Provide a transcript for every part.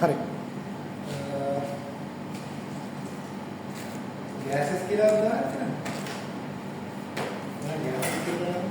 හරි. ගෑසස් කියලා දාන්න. නෑ ගෑසස් කියලා.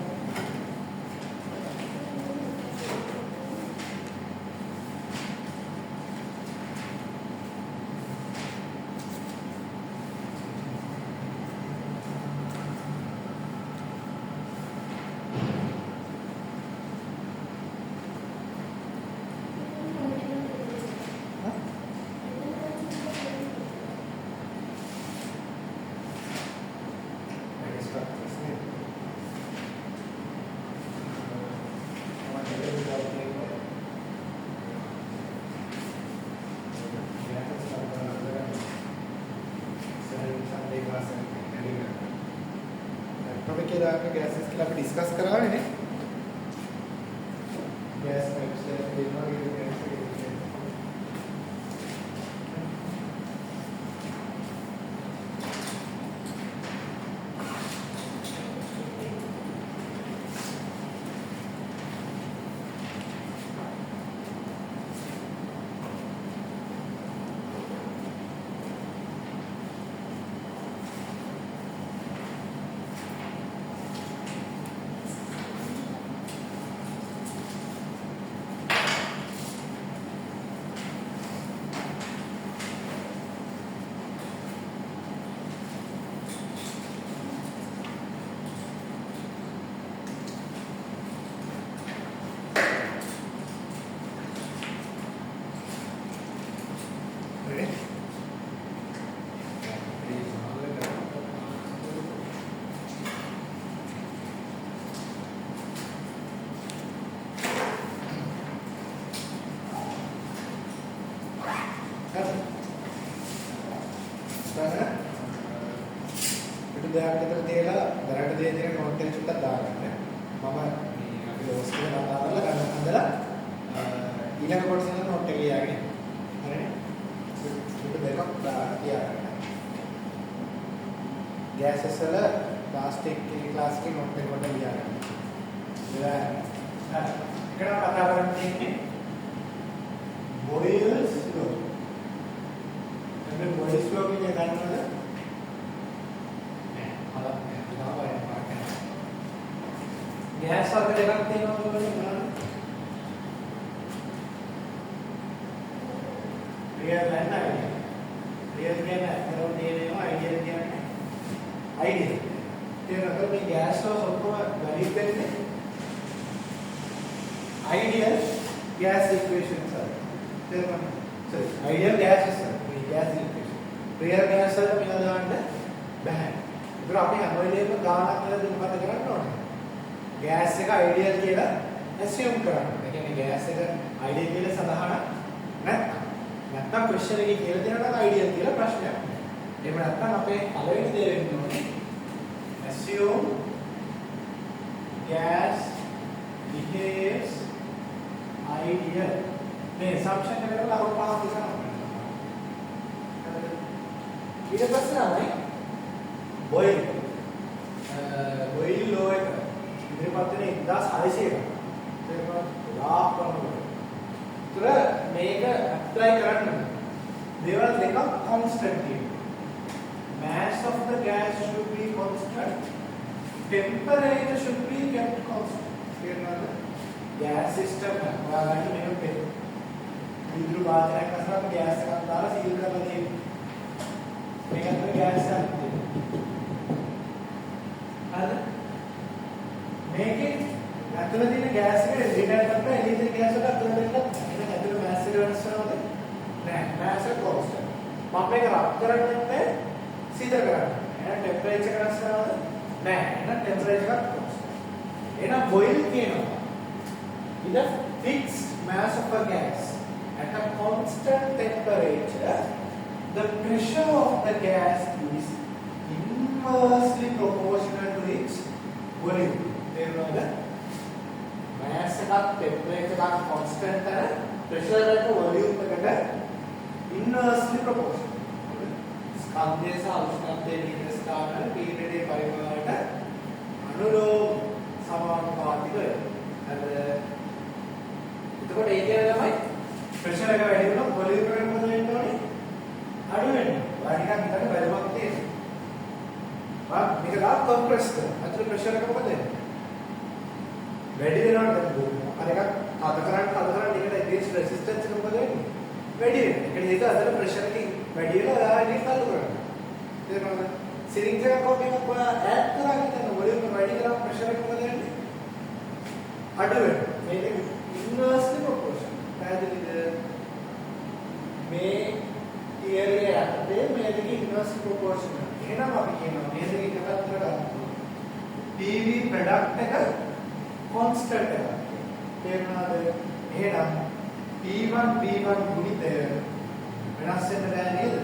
गैसेस के लिए डिस्कस करा है ने गैस मिक्सचर देखना ये දෙයක් විතර තියලා දරට දෙය දෙන නෝට් එක චුට්ටක් දාගන්න. මම මේ අපි ලෝස් කියලා දාලා ගන්න හදලා ඊළඟ කොටසෙන් නෝට් එක ලියාගෙන. හරිනේ? චුට්ට දෙකක් දාලා තියාගන්න. ගෑසස් වල ප්ලාස්ටික් ක්ලාස් එකේ නෝට් එක කොට ලියාගන්න. ඉතින් එකට කතා කරන්නේ බොයිල්ස් ලෝ. එතන බොයිල්ස් ලෝ කියන්නේ ගන්නවද? गैस और जगह तीनों को रियल है ना रियल क्या है करो दे रहे हो आइडियल क्या है आइडियल तेरे अगर मैं गैस और सबको वैलिड करते आइडियल गैस इक्वेशन सर तेरे sir ideal gas sir gas equation real gas sir मेरा दांड बहन इधर आपने हमारे को गाना मेरा दिन बात करना है गैस එක आइडियल කියලා assume කරන්න. ඒ කියන්නේ ගෑස් එක आइडियल කියලා සඳහන නැත්නම් ක්වෙස්චන් එකේ කියලා දෙනවා නම් आइडियल කියලා ප්‍රශ්නයක්. එහෙම නැත්නම් අපේ පළවෙනි දේ වෙන්න ඕනේ assume gas behaves ideal. මේ assumption එක කරලා අපෝ පහක් දෙනවා. ඊට පස්සේ තමයි boil law එක ඉදිරිපත් වෙන 1600 එක. ඒක ගොඩාක් වුණා. ඒතර මේක ඇප්ලයි කරන්න දේවල් දෙකක් constant තියෙනවා. Mass of the gas should be constant. Temperature should be kept constant. තේරෙනවද? gas system එක ඔයාලට මේක පෙන්නන. විදුලි වාදනයක් අසරම gas එකක් දාලා සීල් කරලා තියෙනවා. මේකට gas එකක් තියෙනවා. හරිද? මේකේ ඇතුළේ තියෙන ගෑස් එක රිටර්න් කරලා එළියට ගෑස් එක අතුලට දෙන්න. එහෙනම් ඇතුළේ මාස් එක වෙනස් වෙනවද? නෑ. මාස් එක කොන්ස්ටන්ට්. මම මේක රබ් කරන්නේ සීතල කරන්නේ. එහෙනම් ටෙම්පරේචර් වෙනස් වෙනවද? නෑ. එහෙනම් ටෙම්පරේචර් එකක් කොන්ස්ටන්ට්. එහෙනම් බොයිල් කියනවා. With a fixed mass of a gas at a constant temperature, the pressure of the gas is inversely proportional to its volume. තේරුණාද? mass එකක් temperature එකක් constant කරන pressure එක volume එකට inversely proportional. ස්කන්ධය සහ උෂ්ණත්වයේ විදිහට ස්ථානවල පීඩනයේ පරිමාණයට අනුලෝම සමානුපාතික වෙනවා. හරිද? එතකොට ඒ කියන්නේ තමයි pressure එක වැඩි වුණොත් volume ප්‍රෙස් කරනවා. අතන ප්‍රෙෂර් එක මොකද වෙන්නේ? වැඩි වෙනවා නේද? අර එකක් අද කරන්න ඒකට ඒකේ රෙසිස්ටන්ස් එක මොකද වෙන්නේ? වැඩි වෙනවා. ඒකට හේතුව අතන ප්‍රෙෂර් එක වැඩි වෙලා ආයෙත් තල්ලු කරනවා. තේරුණාද? සිරින්ජ් එකක් කොහොමද ඔයා ඈඩ් කරාගෙන යන වොලියුම් එක වැඩි කරාම ප්‍රෙෂර් එක මොකද වෙන්නේ? අඩු වෙනවා. මේක ඉන්වර්ස්ලි ප්‍රොපෝෂනල්. පැහැදිලිද? මේ තියරි එකේ මේ දෙක ඉන්වර්ස්ලි ප්‍රොපෝෂනල්. එහෙනම් අපි කියනවා මේ දෙක එකකට ගන්න. PV ප්‍රොඩක්ට් එක කොන්ස්ටන්ට් එකක්. තේරුණාද? එහෙනම් P1 B1 ගුණිතය වෙනස් වෙන්න බෑ නේද?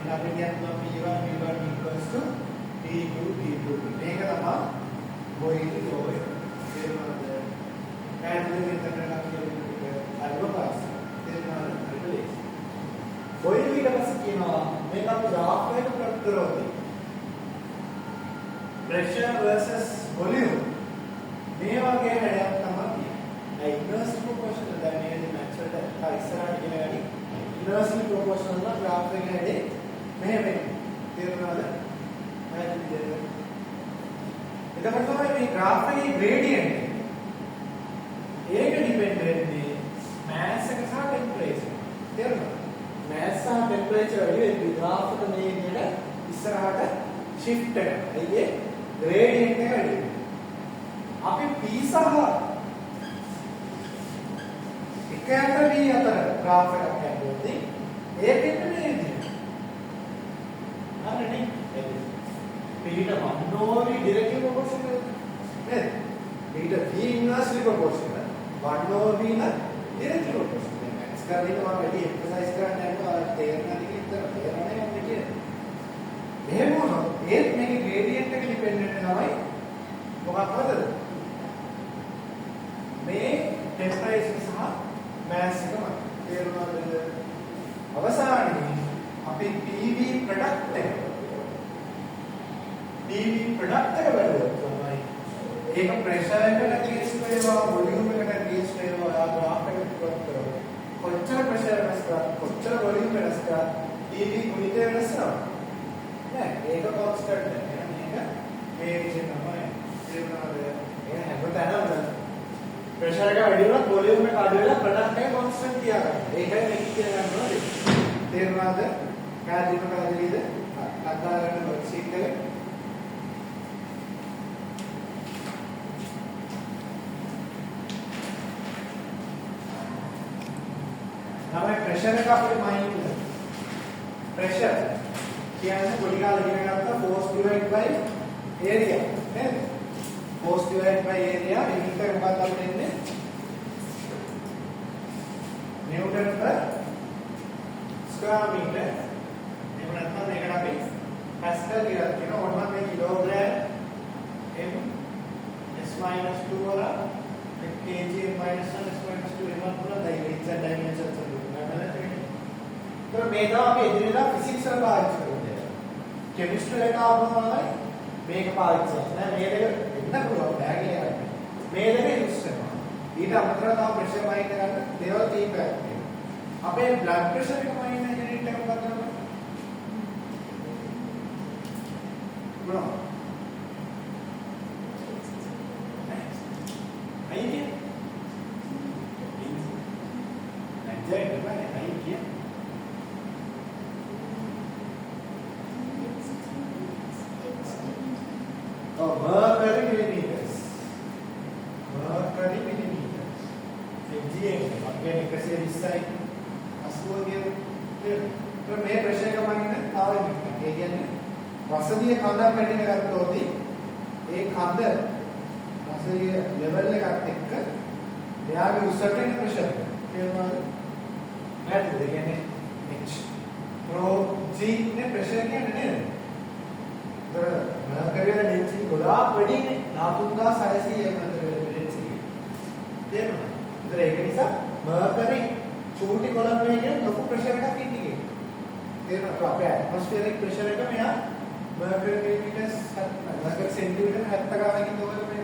එහෙනම් අපි කියනවා P1 B1 equals to P2 P2. මේක තමයි බොයිලි ලෝ එක. තේරුණාද? පැහැදිලි වෙනකන් කියන්නේ අල්වපාස්. තේරුණාද? හරිද? බොයිලි ඊට පස්සේ කියනවා මේක අපි ග්‍රාෆ් එකක ප්ලොට් කරොත් pressure versus volume මේ වගේ වැඩක් තමයි තියෙන්නේ. ඉන්වර්ස්ලි ප්‍රොපෝෂනල් දැන් මේකේ මැක්ස්වෙල්ට ඉස්සරහට ගෙන වැඩි ඉන්වර්ස්ලි ප්‍රොපෝෂනල් ලා ග්‍රාෆ් එක හැදේ මෙහෙම වෙන්නේ. තේරුණාද? එතකොට තමයි මේ ග්‍රාෆ් එකේ ග්‍රේඩියන්ට් ඒක ඩිපෙන්ඩ් වෙන්නේ මාස් එක සහ ටෙම්පරේචර්. තේරුණාද? මාස් සහ ටෙම්පරේචර් වැඩි වෙද්දී ග්‍රාෆ් එක මේ විදිහට ඉස්සරහට shift වෙනවා. ඒකේ gradient එක වැඩි වෙනවා. අපි P සහ එක අතර B අතර graph එකක් හැදුවොත් ඒකෙත් මේ විදිහට. හරිනේ? P ට 1 over directly proportional නේද? B ට V inversely proportional. 1 over B න directly proportional. max කරන්නේ මම වැඩි emphasize කරන්න යනවා තේරෙනවා විතර තේරෙන්නේ නැහැ කියන්නේ. එහෙම වුණොත් ඒත් මේකේ gradient එක depend වෙන්නේ තමයි මොකක්ද? මේ ටෙම්පරේචර් සහ මාස් එකම තේරුණාද? අවසානයේ අපි PV ප්‍රොඩක්ට් එක බලුවොත් තමයි ඒක ප්‍රෙෂර් එකට කේස් වේවා වොලියුම් එකට කේස් වේවා ග්‍රාෆ් එකට ප්ලොට් කරනවා. කොච්චර ප්‍රෙෂර් වෙනස් කරා කොච්චර වොලියුම් වෙනස් කරා PV ගුණිතය වෙනස් වෙනවා. නෑ ඒක කොන්ස්ටන්ට් එක. මේක මේ විදිහට තමයි තේරුණාද? ඒක හැමතැනම ප්‍රෙෂර් එක වැඩි වුණොත් වොලියුම් එක අඩු වෙලා ප්‍රොඩක්ට් එක කොන්ස්ටන්ට් තියාගන්න. ඒකයි මේක කියලා ගන්න ඕනේ. තේරුණාද? පැහැදිලිද? අදාළට වර්ක්ෂීට් එක තමයි ප්‍රෙෂර් එක අපේ මයින්ඩ් එක. ප්‍රෙෂර් කියන්නේ පොඩි කාලේ ඉගෙන ගත්ත force divided by area නේද? force divided by area මේක මොකක්ද අපිට එන්නේ? Newton per square metre. එහෙම නැත්නම් මේකට අපි පැස්කල් කියලා කියනවා. ඕනනම් මේ කිලෝග්‍රෑම් m s - 2 වල kg - 1 s - 2 එනවා පුරා ඩයිමෙන්ෂන් ඩයිමෙන්ෂන්ස් වල. तो මේක අපි එදිනෙදා ෆිසික්ස් වල පාවිච්චි කරන්නේ. කෙමිස්ට්‍රි එක ආවමයි මේක පාවිච්චි කරන්නේ. මේ දෙක එන්න පුළුවන් බෑ කියලා. මේ දෙක යූස් කරනවා. ඊට අමතරව තව ප්‍රෙෂර් මයින් කරන්න දේවල් කීපයක් තියෙනවා. අපේ බ්ලඩ් ප්‍රෙෂර් එක මයින් වෙන යුනිට් එක මොකක්ද? බ්‍රෝ. අයියේ. නැජයි නේද? අයියේ. mercury millimeters. FGM again එකසේ 20යි 80 කියන මේ ප්‍රශ්න එක මම ඉන්නේ තාම ඉන්නේ. ඒ කියන්නේ වසදිය කඳක් කැඩෙන ගත්තොත් ඒ කඳ වසදිය ලෙවල් එකත් එක්ක එයාගේ උසට එන ප්‍රෙෂර් එක කියනවාද? නැද්ද? ඒ කියන්නේ h pro g නේ ප්‍රෙෂර් කියන්නේ නේද? mercury density ගොඩාක් වැඩිනේ 14600 අතර density. තේරුණාද? ඒක නිසා mercury චූටි කොලම් එකේ ලොකු ප්‍රෙෂර් එකක් ඉන්නේ. තේරුණාද? අපේ ඇට්මොස්ෆියරික් ප්‍රෙෂර් එක මෙයා mercury millimeters mercury centimeter 70 ගානකින් තෝරන මේ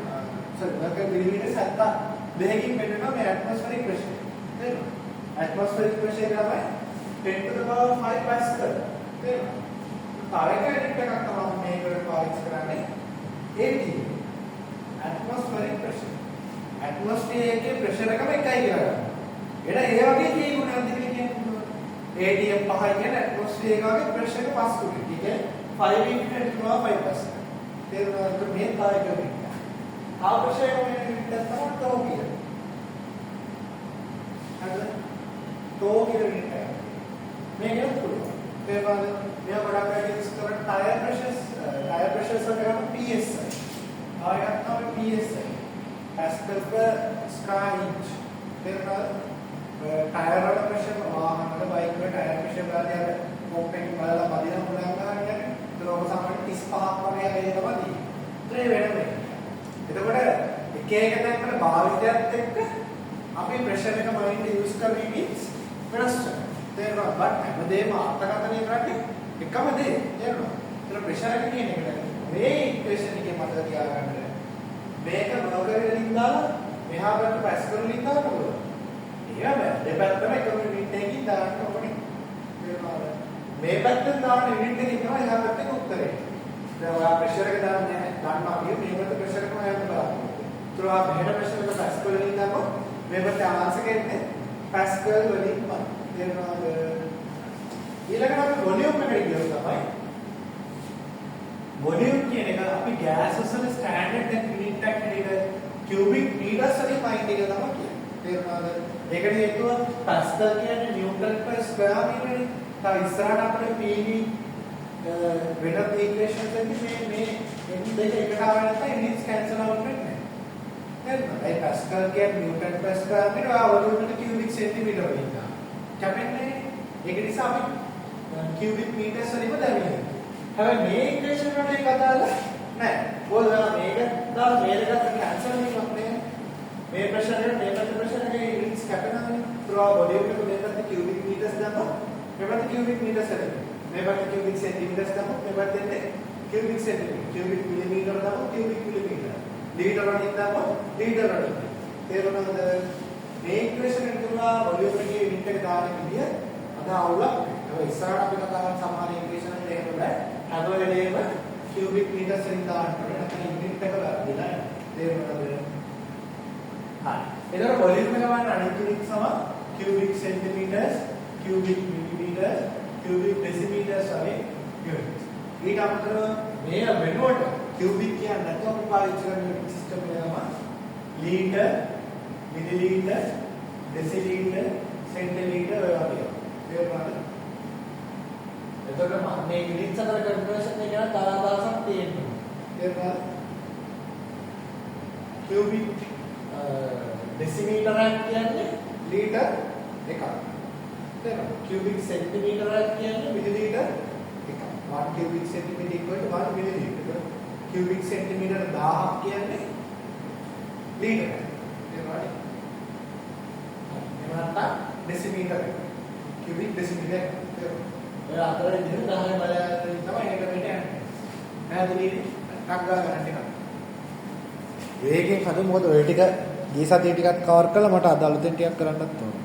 mercury millimeters 72කින් වෙනවා මේ ඇට්මොස්ෆියරික් ප්‍රෙෂර්. තේරුණාද? ඇට්මොස්ෆියරික් ප්‍රෙෂර් තමයි 10 to the power 5 pascal. තේරුණාද? තව එක යුනිට් එකක් තමයි මේකට පාවිච්චි කරන්නේ. ATM atmospheric pressure. Atmosphere එකේ pressure එකම එකයි කියලා ගන්න. එහෙනම් ඒ වගේ කී ගුණයක්ද කියන්නේ? ATM 5 කියන්නේ atmosphere එක වගේ pressure එක 5 ගුණයක්. ඒ කියන්නේ 5 into 10 to the power 5%. තේරුණාද? මේ කාර්යය කරන්නේ. ආ pressure එක වෙන තමයි තෝ කියන්නේ. හරිද? තෝ කියන්නේ මේක නෙවෙයි. තේරුණාද? මෙයා ගොඩක් අය යූස් කරන tire pressures වල ගන්න PSI. ආයෙත් තමයි PSI. Pascal per square inch. තේරුණාද? tire වල pressure වාහන වල බයික් වල tire pressure බලලා අර කොම්පෙන් බලලා බදින පුළුවන් ගන්නනේ. ඒක ඔබ සාමාන්‍යයෙන් 35ක් වගේ වේද තමයි. ඒ වෙනම. එතකොට එක එක තැන්වල භාවිතයත් එක්ක අපි pressure එක මනින්න යූස් කරන්නේ means වෙනස් වෙනවා. තේරුණාද? බට් හැමදේම අර්ථකථනය කරන්නේ එකම දේ. තේරුණාද? ඒතර pressure එක කියන එක මේ equation එකේ මතක තියාගන්න. මේක මොකද වලින් දාලා මෙහා පැත්ත pascal වලින් දාලා බලන්න. එහෙම දෙපැත්තම එකම යුනිට් එකකින් දාන්න ඕනේ. තේරුණාද? මේ පැත්තෙන් දාන යුනිට් එකකින් තමයි එහා පැත්තේ උත්තරේ. දැන් ඔයා pressure එක දාන්නේ ගන්නවා කියන මේ පැත්ත pressure එක හොයන්න බලන්න. ඒතර ඔයා මෙහෙට pressure එක pascal වලින් දාපොත් මේ පැත්තේ ආන්සර් එකන්නේ pascal වලින් තමයි. තේරුණාද? ඊළඟට අපි වොලියුම් එකට ගියොත් තමයි වොලියුම් කියන එක අපි ගෑසස් වල ස්ටෑන්ඩඩ් යුනිට් එකක් නේද කියුබික් මීටර්ස් වලින් පයින්ට් එක තමයි කියන්නේ. තේරුණාද? ඒකට හේතුව පාස්කල් කියන්නේ නිව්ටන් per ස්ක්වයර් මීටරනේ. තව ඉස්සරහට අපිට PV වෙනත් ඉක්වේෂන්ස් එකේ මේ දෙක එකට ආව නැත්නම් යුනිට්ස් කැන්සල් අවුට් වෙන්නේ නැහැ. හරිද? ඒ පාස්කල් කියන්නේ නිව්ටන් per ස්ක්වයර් මීටර වොලියුම් එක කියුබික් සෙන්ටිමීටර වලින් ගන්න. කැපෙන්නේ ඒක නිසා අපි කියුබික් මීටර්ස් වලින්ම දැනෙන්නේ. හැබැයි මේ ඉක්වේෂන් වලට ඒක අදාළ නැහැ. මොකද මේක දාලා මේක කැන්සල් වෙනවා නේ. මේ ප්‍රශ්න එක මේ පැත්ත ප්‍රශ්න එකේ යුනිට්ස් කැපෙනවානේ. ඒවා වොලියුම් එක මේ පැත්ත කියුබික් මීටර්ස් දාපුවා. මේ පැත්ත කියුබික් මීටර්ස් හරි. මේ පැත්ත කියුබික් සෙන්ටිමීටර්ස් දාපුවා. මේ පැත්තේ කියුබික් සෙන්ටිමීටර්. කියුබික් මිලිමීටර දාපුවා. කියුබික් මිලිමීටර. ලීටර වලින් දාපුවා. ලීටර වලින්. තේරුණාද? මේ ඉක්වේෂන් එක තුලා වොලියුම් එකේ යුනිට් එක දාන විදිය අද අවුලක්. ඒක ඉස්සරහට අපි කතා කරන සමාන ඉක්වේෂන් එක එහෙම බෑ. හැම වෙලේම කියුබික් මීටර්ස් වලින් දාන්න ඕනේ. නැත්නම් යුනිට් එක වැරදිලා යනවා. තේරුණාද? හරි. එතකොට වොලියුම් එක වань අනිත් යුනිට් සම කියුබික් සෙන්ටිමීටර්ස්, කියුබික් මිලිමීටර්ස්, කියුබික් ඩෙසිමීටර්ස් වගේ යුනිට්ස්. ඊට අමතරව මේ වෙනුවට කියුබික් කියන්නේ නැත්නම් අපි පාවිච්චි කරන යුනිට් සිස්ටම් එකම ලීටර්, මිලිලීටර්, ඩෙසිලීටර්, සෙන්ටිලීටර් ඔය වගේ. තේරුණාද? එතකොට මේ යුනිට්ස් අතර කන්වර්ෂන් එක ගැන තරහදාසක් තියෙනවා. තේරුණාද? කියුබික් ඩෙසිමීටරයක් කියන්නේ ලීටර් එකක්. තේරුණාද? කියුබික් සෙන්ටිමීටරයක් කියන්නේ මිලිලීටර් එකක්. 1 cubic centimeter equal to 1 milliliter. Cubic centimeter 1000ක් කියන්නේ ලීටර්. තේරුණාද? එහෙම නැත්නම් ඩෙසිමීටර. cubic decimeter. ඔය අතරේ දින 10 බලයෙන් තමයි එක මෙට යන්නේ. පැහැදිලිද? ටක් ගාලා ගන්න ටිකක්. වේගෙන් හදමු මොකද ඔය ටික ගිය සතියේ ටිකක් කවර් කළා මට අද අලුතෙන් ටිකක් කරන්නත් ඕන.